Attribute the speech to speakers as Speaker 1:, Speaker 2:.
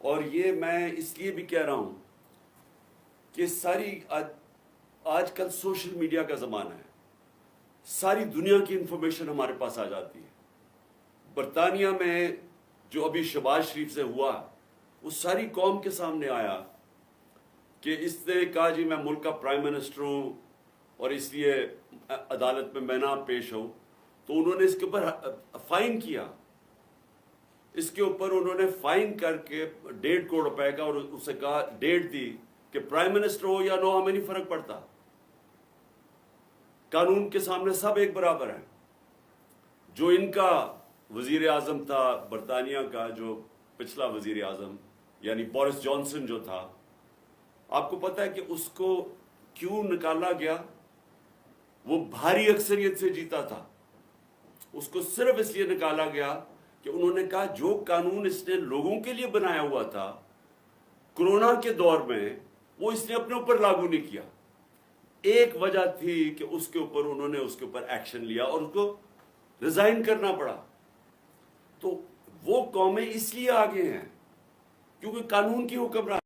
Speaker 1: اور یہ میں اس لیے بھی کہہ رہا ہوں کہ ساری آج کل سوشل میڈیا کا زمانہ ہے، ساری دنیا کی انفارمیشن ہمارے پاس آ جاتی ہے۔ برطانیہ میں جو ابھی شہباز شریف سے ہوا وہ ساری قوم کے سامنے آیا کہ اس نے کہا جی میں ملک کا پرائم منسٹر ہوں اور اس لیے عدالت میں نہ پیش ہوں، تو انہوں نے اس کے اوپر فائن کیا، اس کے اوپر انہوں نے فائن کر کے 1.5 کروڑ روپے کا، اور اسے کہا ڈیٹ دی کہ پرائم منسٹر ہو یا نو ہمیں نہیں فرق پڑتا، قانون کے سامنے سب ایک برابر ہیں۔ جو ان کا وزیر اعظم تھا برطانیہ کا، جو پچھلا وزیر اعظم یعنی بورس جانسن جو تھا، آپ کو پتا ہے کہ اس کو کیوں نکالا گیا؟ وہ بھاری اکثریت سے جیتا تھا، اس کو صرف اس لیے نکالا گیا کہ انہوں نے کہا جو قانون اس نے لوگوں کے لیے بنایا ہوا تھا کورونا کے دور میں، وہ اس نے اپنے اوپر لاگو نہیں کیا۔ ایک وجہ تھی کہ اس کے اوپر انہوں نے اس کے اوپر ایکشن لیا اور اس کو ریزائن کرنا پڑا۔ تو وہ قومیں اس لیے آگے ہیں کیونکہ قانون کی حکمران